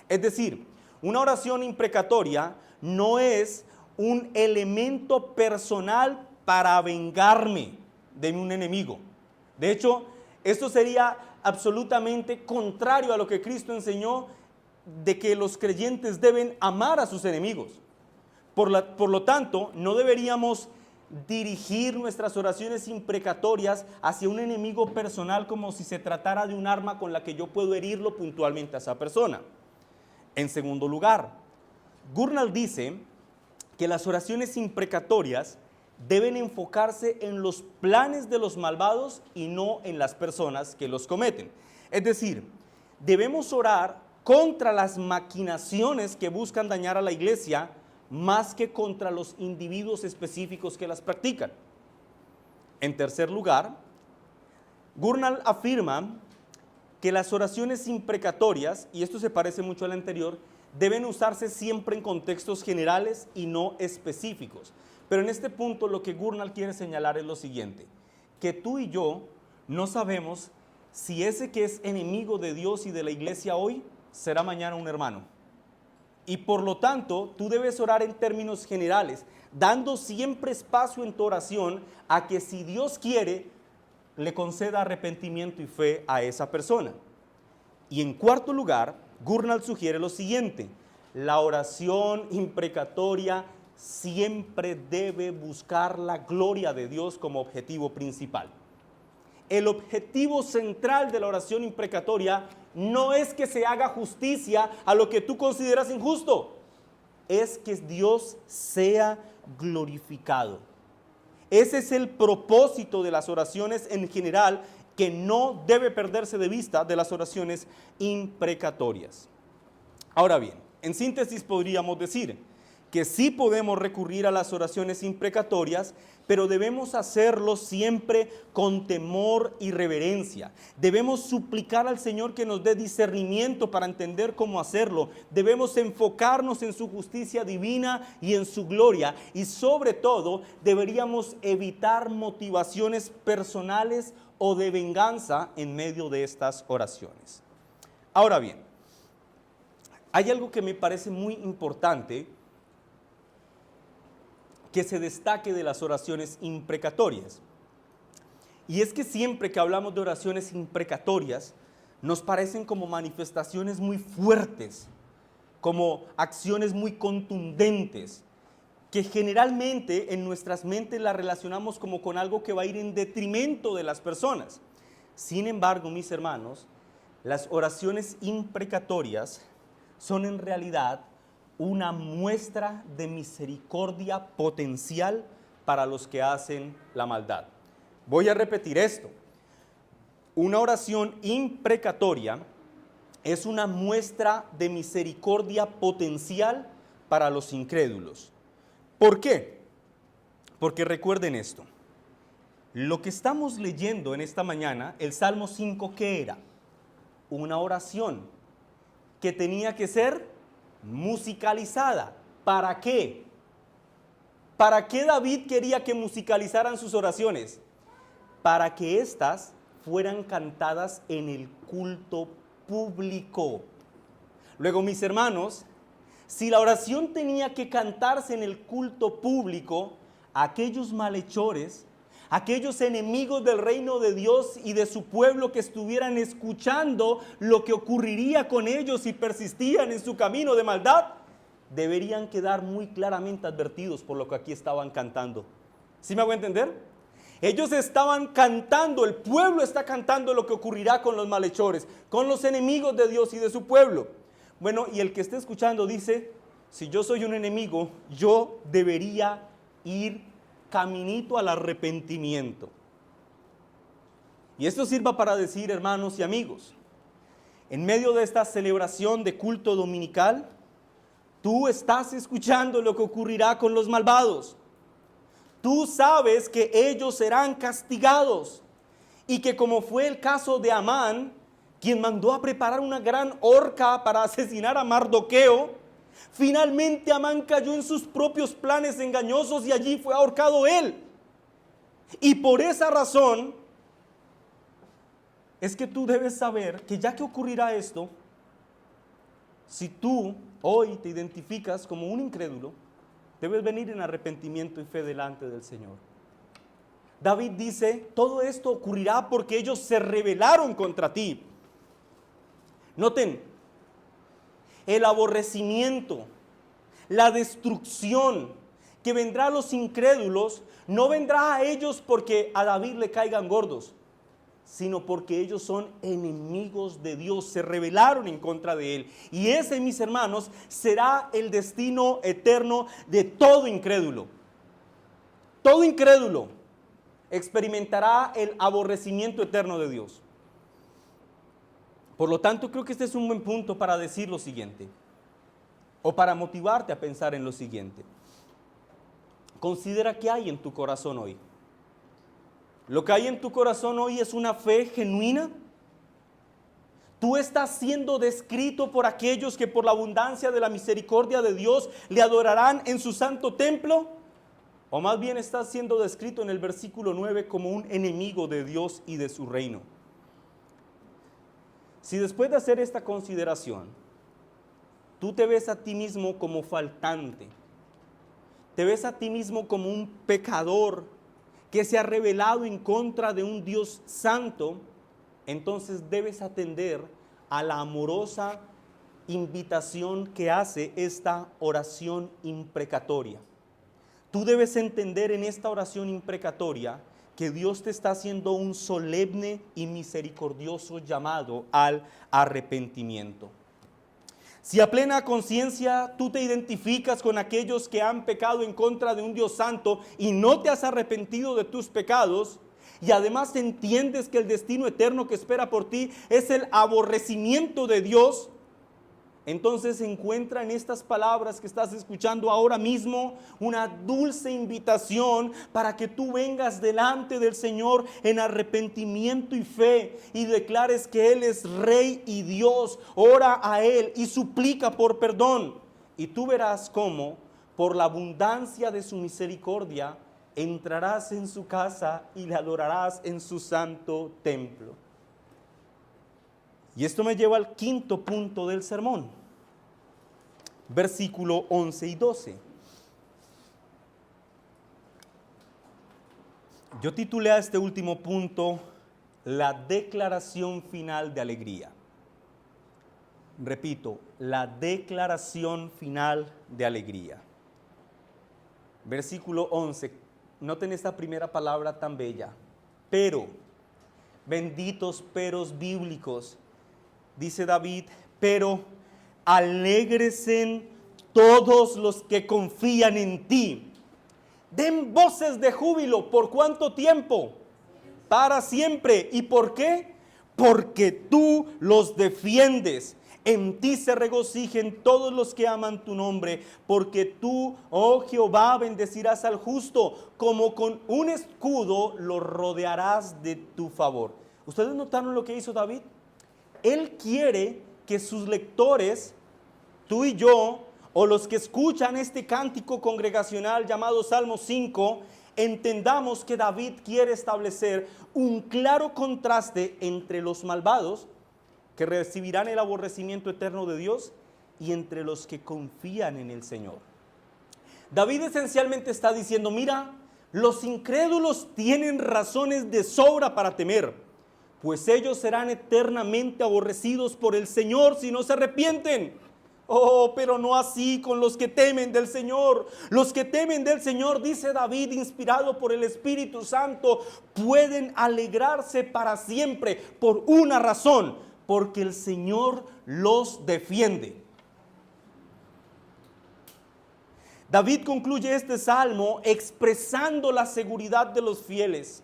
Es decir, una oración imprecatoria no es un elemento personal para vengarme de un enemigo. De hecho, esto sería absolutamente contrario a lo que Cristo enseñó de que los creyentes deben amar a sus enemigos. Por lo tanto, no deberíamos dirigir nuestras oraciones imprecatorias hacia un enemigo personal como si se tratara de un arma con la que yo puedo herirlo puntualmente a esa persona. En segundo lugar, Gurnall dice que las oraciones imprecatorias deben enfocarse en los planes de los malvados y no en las personas que los cometen. Es decir, debemos orar contra las maquinaciones que buscan dañar a la iglesia más que contra los individuos específicos que las practican. En tercer lugar, Gurnall afirma que las oraciones imprecatorias, y esto se parece mucho al anterior, deben usarse siempre en contextos generales y no específicos. Pero en este punto lo que Gurnall quiere señalar es lo siguiente, que tú y yo no sabemos si ese que es enemigo de Dios y de la iglesia hoy será mañana un hermano. Y por lo tanto, tú debes orar en términos generales, dando siempre espacio en tu oración a que si Dios quiere, le conceda arrepentimiento y fe a esa persona. Y en cuarto lugar, Gurnall sugiere lo siguiente: la oración imprecatoria siempre debe buscar la gloria de Dios como objetivo principal. El objetivo central de la oración imprecatoria no es que se haga justicia a lo que tú consideras injusto. es que Dios sea glorificado. Ese es el propósito de las oraciones en general, que no debe perderse de vista de las oraciones imprecatorias. Ahora bien, en síntesis podríamos decir que sí podemos recurrir a las oraciones imprecatorias, pero debemos hacerlo siempre con temor y reverencia. Debemos suplicar al Señor que nos dé discernimiento para entender cómo hacerlo. Debemos enfocarnos en su justicia divina y en su gloria. Y sobre todo, deberíamos evitar motivaciones personales o de venganza en medio de estas oraciones. Ahora bien, hay algo que me parece muy importante que se destaque de las oraciones imprecatorias. Y es que siempre que hablamos de oraciones imprecatorias, nos parecen como manifestaciones muy fuertes, como acciones muy contundentes, que generalmente en nuestras mentes las relacionamos como con algo que va a ir en detrimento de las personas. Sin embargo, mis hermanos, las oraciones imprecatorias son en realidad una muestra de misericordia potencial para los que hacen la maldad. Voy a repetir esto. Una oración imprecatoria es una muestra de misericordia potencial para los incrédulos. ¿Por qué? Porque recuerden esto. Lo que estamos leyendo en esta mañana, el Salmo 5, ¿qué era? Una oración que tenía que ser musicalizada. ¿Para qué? ¿Para qué David quería que musicalizaran sus oraciones? Para que éstas fueran cantadas en el culto público. Luego, mis hermanos, si la oración tenía que cantarse en el culto público, aquellos malhechores, aquellos enemigos del reino de Dios y de su pueblo que estuvieran escuchando lo que ocurriría con ellos si persistían en su camino de maldad, deberían quedar muy claramente advertidos por lo que aquí estaban cantando. ¿Sí me hago entender? Ellos estaban cantando, el pueblo está cantando lo que ocurrirá con los malhechores, con los enemigos de Dios y de su pueblo. Bueno, y el que esté escuchando dice, si yo soy un enemigo, yo debería ir caminito al arrepentimiento. Y esto sirva para decir, hermanos y amigos, en medio de esta celebración de culto dominical, tú estás escuchando lo que ocurrirá con los malvados. Tú sabes que ellos serán castigados y que, como fue el caso de Amán, quien mandó a preparar una gran horca para asesinar a Mardoqueo, finalmente Amán cayó en sus propios planes engañosos y allí fue ahorcado él. Y por esa razón es que tú debes saber que ya que ocurrirá esto, si tú hoy te identificas como un incrédulo, debes venir en arrepentimiento y fe delante del Señor. David dice, todo esto ocurrirá porque ellos se rebelaron contra ti. Noten, el aborrecimiento, la destrucción que vendrá a los incrédulos, no vendrá a ellos porque a David le caigan gordos, sino porque ellos son enemigos de Dios, se rebelaron en contra de Él. Y ese, mis hermanos, será el destino eterno de todo incrédulo. Todo incrédulo experimentará el aborrecimiento eterno de Dios. Por lo tanto, creo que este es un buen punto para decir lo siguiente, o para motivarte a pensar en lo siguiente. Considera qué hay en tu corazón hoy. Lo que hay en tu corazón hoy es una fe genuina. Tú estás siendo descrito por aquellos que por la abundancia de la misericordia de Dios le adorarán en su santo templo. O más bien estás siendo descrito en el versículo 9 como un enemigo de Dios y de su reino. Si después de hacer esta consideración, tú te ves a ti mismo como faltante, te ves a ti mismo como un pecador que se ha rebelado en contra de un Dios santo, entonces debes atender a la amorosa invitación que hace esta oración imprecatoria. Tú debes entender en esta oración imprecatoria que Dios te está haciendo un solemne y misericordioso llamado al arrepentimiento. Si a plena conciencia tú te identificas con aquellos que han pecado en contra de un Dios santo y no te has arrepentido de tus pecados, y además entiendes que el destino eterno que espera por ti es el aborrecimiento de Dios, entonces se encuentra en estas palabras que estás escuchando ahora mismo una dulce invitación para que tú vengas delante del Señor en arrepentimiento y fe y declares que Él es Rey y Dios. Ora a Él y suplica por perdón. Y tú verás cómo, por la abundancia de su misericordia, entrarás en su casa y le adorarás en su santo templo. Y esto me lleva al quinto punto del sermón. Versículo 11 y 12. Yo titulé a este último punto la declaración final de alegría. Repito, la declaración final de alegría. Versículo 11. Noten esta primera palabra tan bella. Pero, benditos peros bíblicos. Dice David, pero alégresen todos los que confían en ti. Den voces de júbilo. ¿Por cuánto tiempo? Para siempre. ¿Y por qué? Porque tú los defiendes. En ti se regocijen todos los que aman tu nombre, porque tú, oh Jehová, bendecirás al justo, como con un escudo lo rodearás de tu favor. ¿Ustedes notaron lo que hizo David? Él quiere que sus lectores, tú y yo, o los que escuchan este cántico congregacional llamado Salmo 5, entendamos que David quiere establecer un claro contraste entre los malvados, que recibirán el aborrecimiento eterno de Dios, y entre los que confían en el Señor. David esencialmente está diciendo, mira, los incrédulos tienen razones de sobra para temer, pues ellos serán eternamente aborrecidos por el Señor si no se arrepienten. Oh, pero no así con los que temen del Señor. Los que temen del Señor, dice David, inspirado por el Espíritu Santo, pueden alegrarse para siempre por una razón, porque el Señor los defiende. David concluye este salmo expresando la seguridad de los fieles.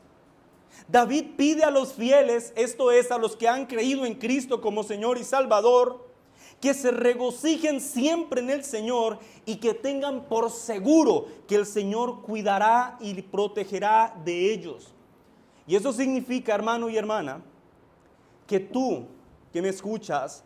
David pide a los fieles, esto es, a los que han creído en Cristo como Señor y Salvador, que se regocijen siempre en el Señor y que tengan por seguro que el Señor cuidará y protegerá de ellos. Y eso significa, hermano y hermana, que tú que me escuchas,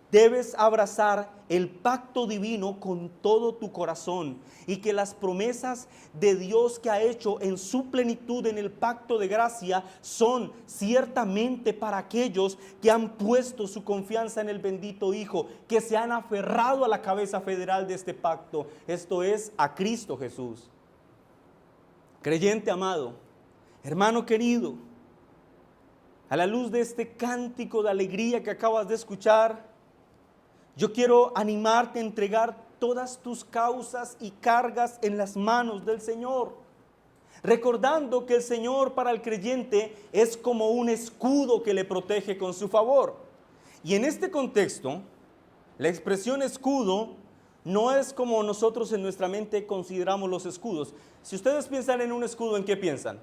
debes abrazar el pacto divino con todo tu corazón y que las promesas de Dios que ha hecho en su plenitud en el pacto de gracia son ciertamente para aquellos que han puesto su confianza en el bendito Hijo, que se han aferrado a la cabeza federal de este pacto, esto es, a Cristo Jesús. Creyente amado, hermano querido, a la luz de este cántico de alegría que acabas de escuchar, yo quiero animarte a entregar todas tus causas y cargas en las manos del Señor, recordando que el Señor para el creyente es como un escudo que le protege con su favor. Y en este contexto, la expresión escudo no es como nosotros en nuestra mente consideramos los escudos. Si ustedes piensan en un escudo, ¿en qué piensan?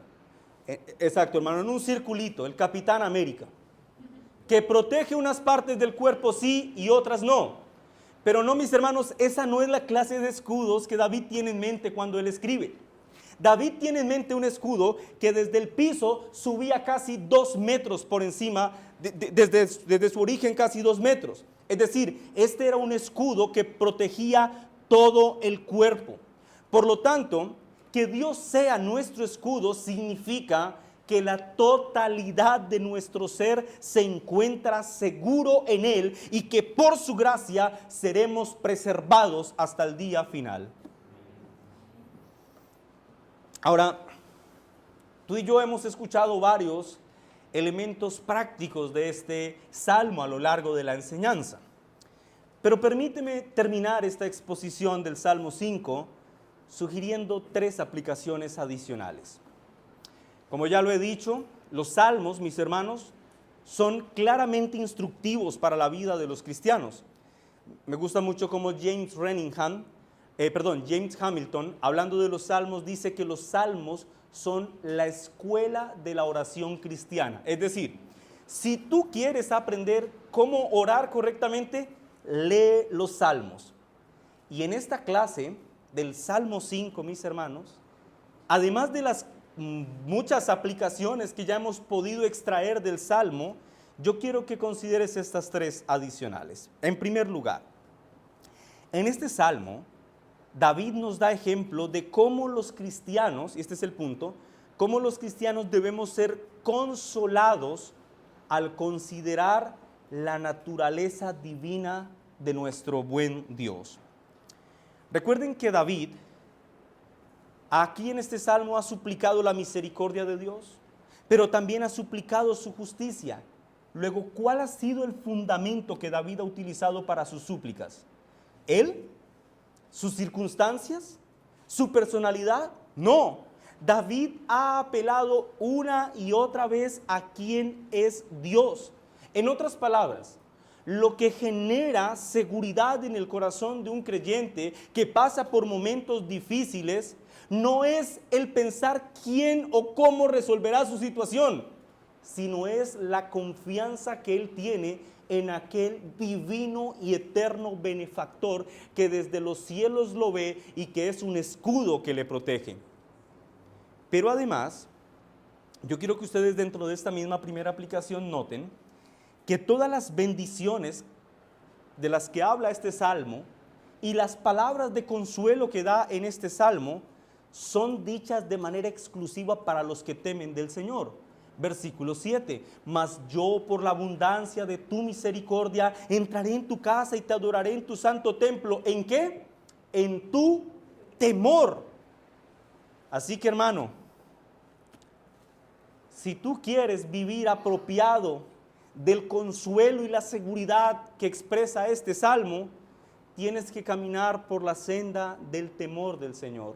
Exacto, hermano, en un circulito, el Capitán América, que protege unas partes del cuerpo sí y otras no. Pero no, mis hermanos, esa no es la clase de escudos que David tiene en mente cuando él escribe. David tiene en mente un escudo que desde el piso subía casi 2 metros por encima, desde su origen casi 2 metros. Es decir, este era un escudo que protegía todo el cuerpo. Por lo tanto, que Dios sea nuestro escudo significa que la totalidad de nuestro ser se encuentra seguro en Él y que por su gracia seremos preservados hasta el día final. Ahora, tú y yo hemos escuchado varios elementos prácticos de este salmo a lo largo de la enseñanza. Pero permíteme terminar esta exposición del Salmo 5 sugiriendo 3 aplicaciones adicionales. Como ya lo he dicho, los salmos, mis hermanos, son claramente instructivos para la vida de los cristianos. Me gusta mucho como James Hamilton, hablando de los salmos, dice que los salmos son la escuela de la oración cristiana. Es decir, si tú quieres aprender cómo orar correctamente, lee los salmos. Y en esta clase del Salmo 5, mis hermanos, además de las muchas aplicaciones que ya hemos podido extraer del Salmo, yo quiero que consideres estas tres adicionales. En primer lugar, en este Salmo, David nos da ejemplo de cómo los cristianos, y este es el punto, cómo los cristianos debemos ser consolados al considerar la naturaleza divina de nuestro buen Dios. Recuerden que David, aquí en este salmo, ha suplicado la misericordia de Dios, pero también ha suplicado su justicia. Luego, ¿cuál ha sido el fundamento que David ha utilizado para sus súplicas? ¿Él? ¿Sus circunstancias? ¿Su personalidad? No. David ha apelado una y otra vez a quién es Dios. En otras palabras, lo que genera seguridad en el corazón de un creyente que pasa por momentos difíciles no es el pensar quién o cómo resolverá su situación, sino es la confianza que él tiene en aquel divino y eterno benefactor que desde los cielos lo ve y que es un escudo que le protege. Pero además, yo quiero que ustedes dentro de esta misma primera aplicación noten que todas las bendiciones de las que habla este salmo y las palabras de consuelo que da en este salmo son dichas de manera exclusiva para los que temen del Señor. Versículo 7, mas yo por la abundancia de tu misericordia entraré en tu casa y te adoraré en tu santo templo. ¿En qué? En tu temor. Así que, hermano, si tú quieres vivir apropiado del consuelo y la seguridad que expresa este salmo, tienes que caminar por la senda del temor del Señor.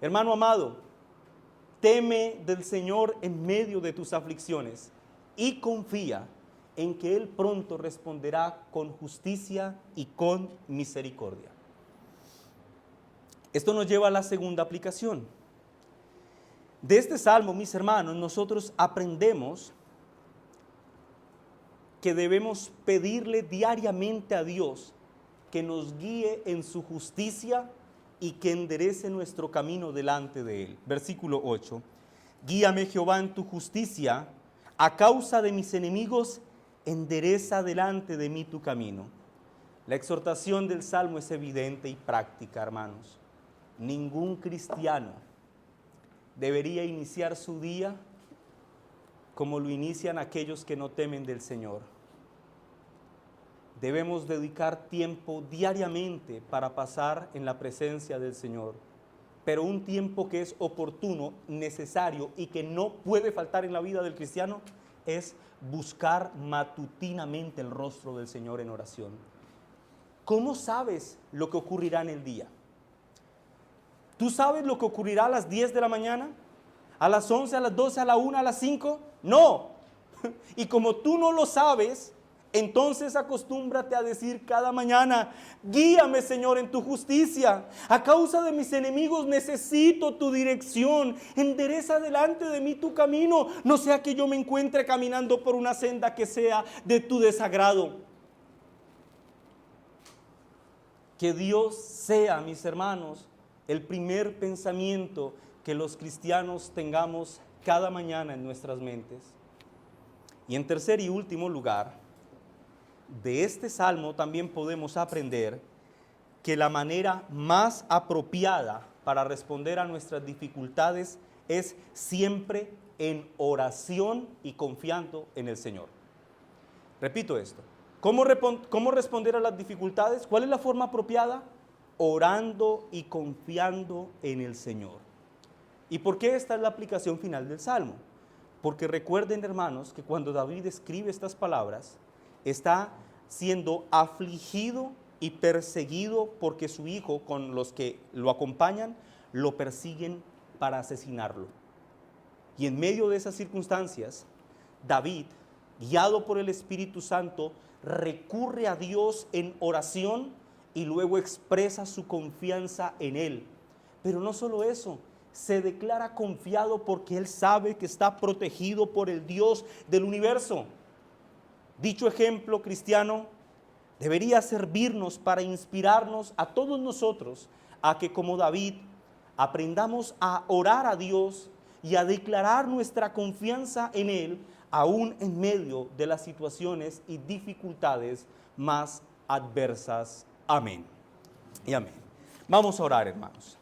Hermano amado, teme del Señor en medio de tus aflicciones y confía en que Él pronto responderá con justicia y con misericordia. Esto nos lleva a la segunda aplicación. De este salmo, mis hermanos, nosotros aprendemos que debemos pedirle diariamente a Dios que nos guíe en su justicia y que enderece nuestro camino delante de Él. Versículo 8, guíame Jehová en tu justicia, a causa de mis enemigos, endereza delante de mí tu camino. La exhortación del Salmo es evidente y práctica, hermanos. Ningún cristiano debería iniciar su día como lo inician aquellos que no temen del Señor. Debemos dedicar tiempo diariamente para pasar en la presencia del Señor, pero un tiempo que es oportuno, necesario y que no puede faltar en la vida del cristiano es buscar matutinamente el rostro del Señor en oración. ¿Cómo sabes lo que ocurrirá en el día? ¿Tú sabes lo que ocurrirá a las 10 de la mañana? ¿A las 11, a las 12, a la 1, a las 5? No. Y como tú no lo sabes, entonces acostúmbrate a decir cada mañana, guíame Señor en tu justicia, a causa de mis enemigos necesito tu dirección, endereza delante de mí tu camino, no sea que yo me encuentre caminando por una senda que sea de tu desagrado. Que Dios sea, mis hermanos, el primer pensamiento que los cristianos tengamos cada mañana en nuestras mentes. Y en tercer y último lugar, de este salmo también podemos aprender que la manera más apropiada para responder a nuestras dificultades es siempre en oración y confiando en el Señor. Repito esto. ¿Cómo responder a las dificultades? ¿Cuál es la forma apropiada? Orando y confiando en el Señor. ¿Y por qué esta es la aplicación final del Salmo? Porque recuerden, hermanos, que cuando David escribe estas palabras, está siendo afligido y perseguido porque su hijo, con los que lo acompañan, lo persiguen para asesinarlo. Y en medio de esas circunstancias, David guiado por el Espíritu Santo, recurre a Dios en oración y luego expresa su confianza en Él. Pero no solo eso, se declara confiado porque él sabe que está protegido por el Dios del universo. Dicho ejemplo cristiano debería servirnos para inspirarnos a todos nosotros a que, como David, aprendamos a orar a Dios y a declarar nuestra confianza en Él, aún en medio de las situaciones y dificultades más adversas. Amén y amén. Vamos a orar, hermanos.